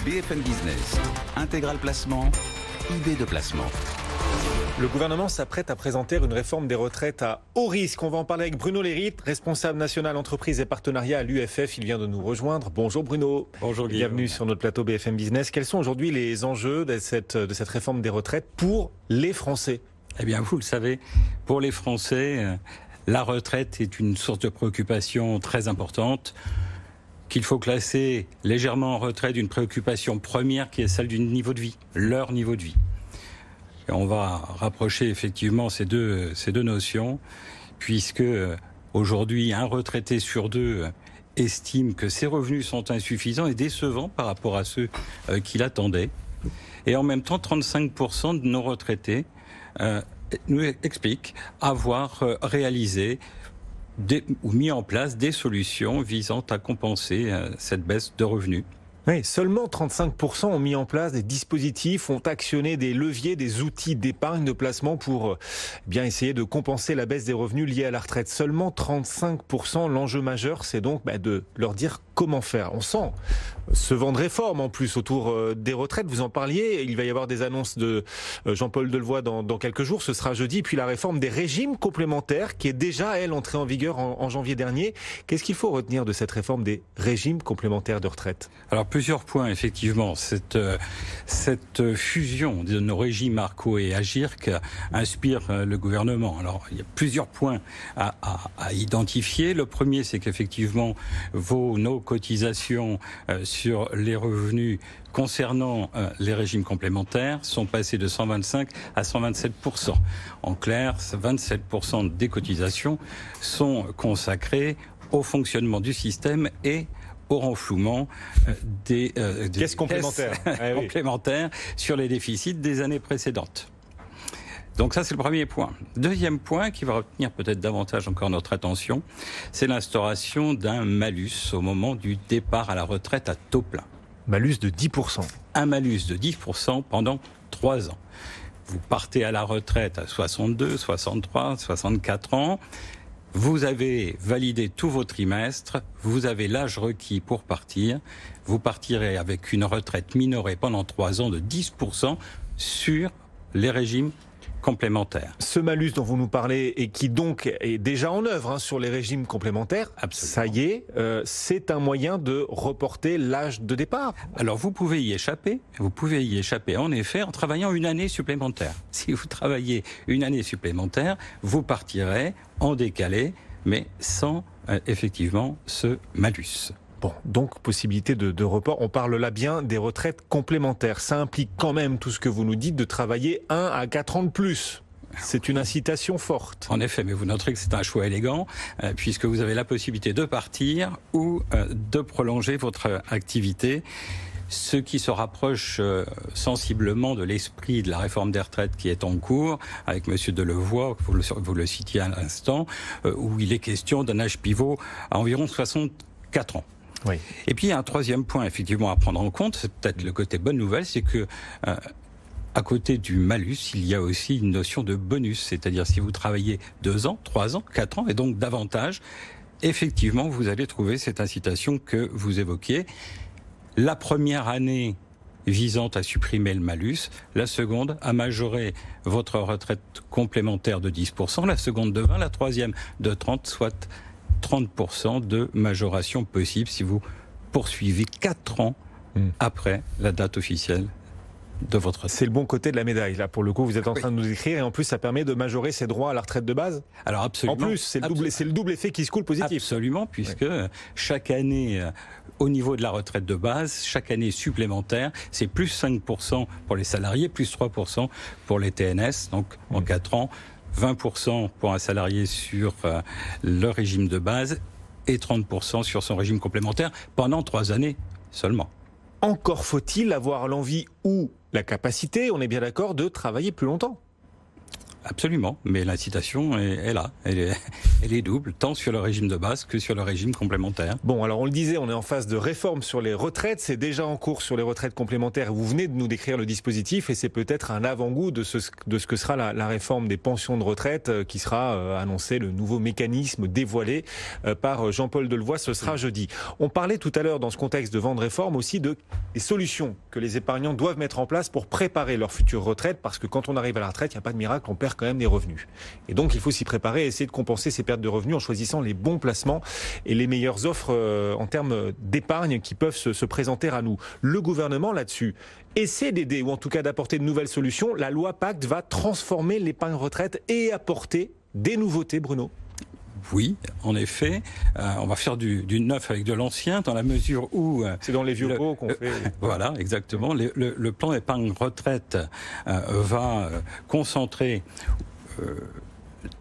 BFM Business, Intégral Placement, idée de placement. Le gouvernement s'apprête à présenter une réforme des retraites à haut risque. On va en parler avec Bruno Lérit, responsable national entreprise et partenariat à l'UFF. Il vient de nous rejoindre. Bonjour Bruno. Bonjour Guillaume. Bienvenue sur notre plateau BFM Business. Quels sont aujourd'hui les enjeux de cette réforme des retraites pour les Français ? Eh bien, vous le savez, pour les Français, la retraite est une source de préoccupation très importante, qu'il faut classer légèrement en retrait d'une préoccupation première qui est celle du niveau de vie, leur niveau de vie. Et on va rapprocher effectivement ces deux notions, puisque aujourd'hui, un retraité sur deux estime que ses revenus sont insuffisants et décevants par rapport à ceux qui l'attendaient. Et en même temps, 35% de nos retraités nous expliquent avoir réalisé ou mis en place des solutions visant à compenser cette baisse de revenus. Oui, seulement 35% ont mis en place des dispositifs, ont actionné des leviers, des outils d'épargne, de placement pour bien essayer de compenser la baisse des revenus liés à la retraite. Seulement 35%. L'enjeu majeur, c'est donc de leur dire comment faire. On sent ce vent de réforme en plus autour des retraites. Vous en parliez, il va y avoir des annonces de Jean-Paul Delevoye dans quelques jours, ce sera jeudi. Puis la réforme des régimes complémentaires qui est déjà, elle, entrée en vigueur en janvier dernier. Qu'est-ce qu'il faut retenir de cette réforme des régimes complémentaires de retraite ? Alors plusieurs points, effectivement. Cette fusion de nos régimes ARCO et AGIRC inspire le gouvernement. Alors il y a plusieurs points à identifier. Le premier, c'est qu'effectivement nos cotisations sur les revenus concernant les régimes complémentaires sont passées de 125 à 127%. En clair, 27% des cotisations sont consacrées au fonctionnement du système et au renflouement des caisses complémentaires. complémentaires sur les déficits des années précédentes. Donc ça, c'est le premier point. Deuxième point, qui va retenir peut-être davantage encore notre attention, c'est l'instauration d'un malus au moment du départ à la retraite à taux plein. Malus de 10%. Un malus de 10% pendant 3 ans. Vous partez à la retraite à 62, 63, 64 ans. Vous avez validé tous vos trimestres, vous avez l'âge requis pour partir. Vous partirez avec une retraite minorée pendant 3 ans de 10% sur les régimes complémentaires. Ce malus dont vous nous parlez et qui donc est déjà en œuvre sur les régimes complémentaires, absolument. Ça y est, c'est un moyen de reporter l'âge de départ. Alors vous pouvez y échapper en effet en travaillant une année supplémentaire. Si vous travaillez une année supplémentaire, vous partirez en décalé, mais sans effectivement ce malus. Bon, donc possibilité de report. On parle là bien des retraites complémentaires. Ça implique quand même tout ce que vous nous dites de travailler 1 à 4 ans de plus. C'est une incitation forte. En effet, mais vous noterez que c'est un choix élégant puisque vous avez la possibilité de partir ou de prolonger votre activité. Ce qui se rapproche sensiblement de l'esprit de la réforme des retraites qui est en cours, avec Monsieur Delevoye, vous le citiez à l'instant, où il est question d'un âge pivot à environ 64 ans. Oui. Et puis il y a un troisième point effectivement à prendre en compte, c'est peut-être le côté bonne nouvelle, c'est que à côté du malus, il y a aussi une notion de bonus, c'est-à-dire si vous travaillez 2 ans, 3 ans, 4 ans et donc davantage, effectivement vous allez trouver cette incitation que vous évoquiez. La première année visant à supprimer le malus, la seconde à majorer votre retraite complémentaire de 10%, la seconde de 20%, la troisième de 30%, soit 30% de majoration possible si vous poursuivez 4 ans après la date officielle de votre retraite. C'est le bon côté de la médaille. Là, pour le coup, vous êtes en train de nous écrire et en plus, ça permet de majorer ses droits à la retraite de base. Alors absolument. En plus, c'est le double effet qui se coule positif. Absolument, puisque chaque année, au niveau de la retraite de base, chaque année supplémentaire, c'est plus 5% pour les salariés, plus 3% pour les TNS, donc en 4 ans. 20% pour un salarié sur le régime de base et 30% sur son régime complémentaire pendant 3 années seulement. Encore faut-il avoir l'envie ou la capacité, on est bien d'accord, de travailler plus longtemps. Absolument, mais l'incitation est là, elle est double, tant sur le régime de base que sur le régime complémentaire. Bon, alors on le disait, on est en phase de réforme sur les retraites, c'est déjà en cours sur les retraites complémentaires. Vous venez de nous décrire le dispositif et c'est peut-être un avant-goût de ce que sera la réforme des pensions de retraite qui sera annoncé, le nouveau mécanisme dévoilé par Jean-Paul Delevoye, ce sera jeudi. On parlait tout à l'heure dans ce contexte de vent de réforme aussi des solutions que les épargnants doivent mettre en place pour préparer leur future retraite, parce que quand on arrive à la retraite, il n'y a pas de miracle, on perd quand même des revenus. Et donc il faut s'y préparer et essayer de compenser ces pertes de revenus en choisissant les bons placements et les meilleures offres en termes d'épargne qui peuvent se présenter à nous. Le gouvernement là-dessus essaie d'aider, ou en tout cas d'apporter de nouvelles solutions. La loi Pacte va transformer l'épargne retraite et apporter des nouveautés, Bruno. Oui, en effet, on va faire du neuf avec de l'ancien, dans la mesure où... c'est dans les vieux pots qu'on fait... Voilà, exactement. Le plan épargne retraite va concentrer...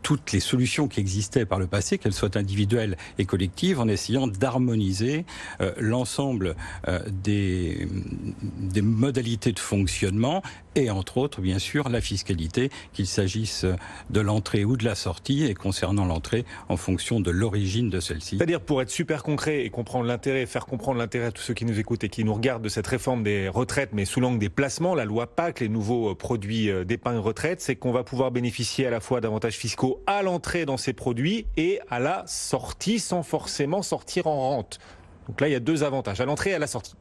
toutes les solutions qui existaient par le passé, qu'elles soient individuelles et collectives, en essayant d'harmoniser l'ensemble des modalités de fonctionnement et entre autres, bien sûr, la fiscalité, qu'il s'agisse de l'entrée ou de la sortie, et concernant l'entrée en fonction de l'origine de celle-ci. C'est-à-dire, pour être super concret et comprendre l'intérêt, faire comprendre l'intérêt à tous ceux qui nous écoutent et qui nous regardent de cette réforme des retraites, mais sous l'angle des placements, la loi Pacte, les nouveaux produits d'épargne retraite, c'est qu'on va pouvoir bénéficier à la fois d'avantages fiscaux à l'entrée dans ces produits et à la sortie, sans forcément sortir en rente. Donc là, il y a deux avantages, à l'entrée et à la sortie.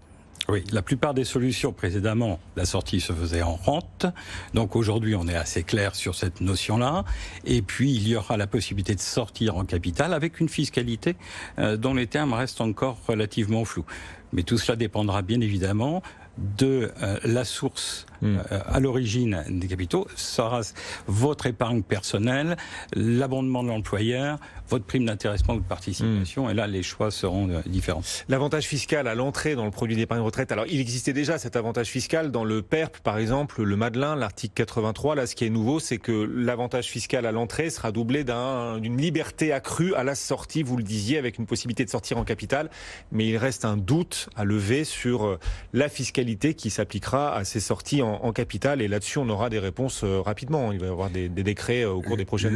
Oui, la plupart des solutions précédemment, la sortie se faisait en rente. Donc aujourd'hui, on est assez clair sur cette notion-là. Et puis, il y aura la possibilité de sortir en capital avec une fiscalité dont les termes restent encore relativement flous. Mais tout cela dépendra bien évidemment de la source à l'origine des capitaux, sera votre épargne personnelle, l'abondement de l'employeur, votre prime d'intéressement ou de participation, et là les choix seront différents. L'avantage fiscal à l'entrée dans le produit d'épargne retraite, alors il existait déjà cet avantage fiscal dans le PERP par exemple, le Madelin, l'article 83, là ce qui est nouveau c'est que l'avantage fiscal à l'entrée sera doublé d'une liberté accrue à la sortie, vous le disiez, avec une possibilité de sortir en capital, mais il reste un doute à lever sur la fiscalité qui s'appliquera à ces sorties en capital, et là-dessus on aura des réponses rapidement. Il va y avoir des décrets au cours des prochaines...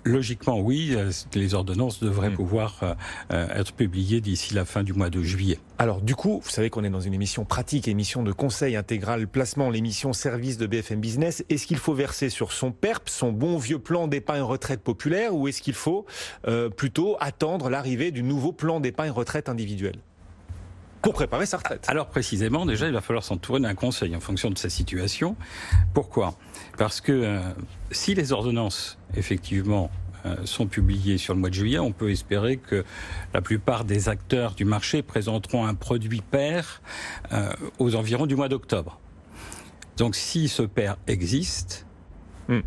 Logiquement oui, les ordonnances devraient pouvoir être publiées d'ici la fin du mois de juillet. Alors du coup, vous savez qu'on est dans une émission pratique, émission de conseil intégral placement, l'émission service de BFM Business. Est-ce qu'il faut verser sur son PERP, son bon vieux plan d'épargne retraite populaire, ou est-ce qu'il faut plutôt attendre l'arrivée du nouveau plan d'épargne retraite individuel pour préparer sa retraite? Alors précisément, déjà, il va falloir s'entourer d'un conseil en fonction de sa situation. Pourquoi? Parce que si les ordonnances, effectivement, sont publiées sur le mois de juillet, on peut espérer que la plupart des acteurs du marché présenteront un produit pair aux environs du mois d'octobre. Donc si ce pair existe,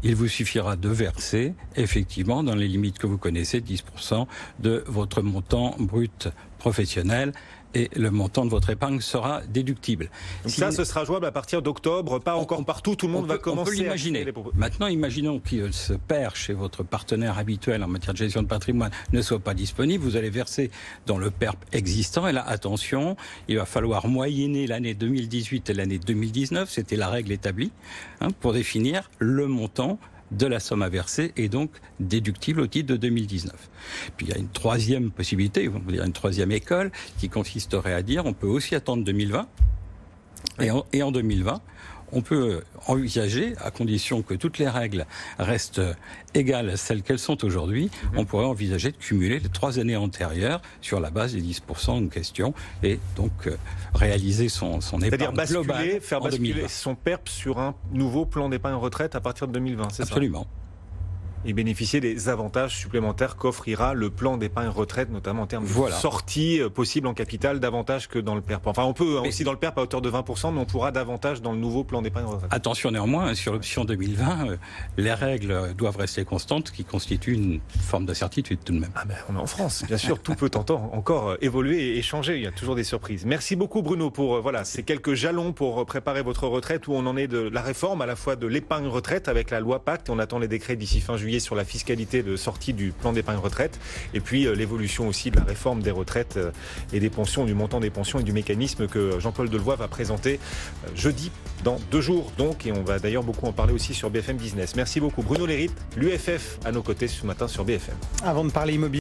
il vous suffira de verser, effectivement, dans les limites que vous connaissez, 10% de votre montant brut professionnel, et le montant de votre épargne sera déductible. Donc ça, ce sera jouable à partir d'octobre, pas encore partout, tout le monde va commencer. On peut l'imaginer. Maintenant, imaginons que ce pair chez votre partenaire habituel en matière de gestion de patrimoine ne soit pas disponible, vous allez verser dans le PERP existant, et là, attention, il va falloir moyenner l'année 2018 et l'année 2019, c'était la règle établie, pour définir le montant de la somme à verser et donc déductible au titre de 2019. Puis il y a une troisième possibilité, on va dire une troisième école, qui consisterait à dire on peut aussi attendre 2020, et en 2020, on peut envisager, à condition que toutes les règles restent égales à celles qu'elles sont aujourd'hui, on pourrait envisager de cumuler les 3 années antérieures sur la base des 10% en question, et donc réaliser son épargne globale. Faire basculer son PERP sur un nouveau plan d'épargne retraite à partir de 2020, c'est ça? Absolument. Et bénéficier des avantages supplémentaires qu'offrira le plan d'épargne retraite, notamment en termes de sortie possible en capital, davantage que dans le PERP. Enfin, on peut aussi dans le PERP à hauteur de 20%, mais on pourra davantage dans le nouveau plan d'épargne retraite. Attention néanmoins, sur l'option 2020, les règles doivent rester constantes, ce qui constitue une forme d'incertitude tout de même. Ah ben, on est en France, bien sûr, tout peut encore évoluer et changer, il y a toujours des surprises. Merci beaucoup Bruno pour ces quelques jalons pour préparer votre retraite, où on en est de la réforme, à la fois de l'épargne retraite avec la loi Pacte, et on attend les décrets d'ici fin juillet particulier sur la fiscalité de sortie du plan d'épargne retraite. Et puis l'évolution aussi de la réforme des retraites et des pensions, du montant des pensions et du mécanisme que Jean-Paul Delevoye va présenter jeudi dans 2 jours. Donc, et on va d'ailleurs beaucoup en parler aussi sur BFM Business. Merci beaucoup Bruno Lérite, l'UFF à nos côtés ce matin sur BFM. Avant de parler immobilier.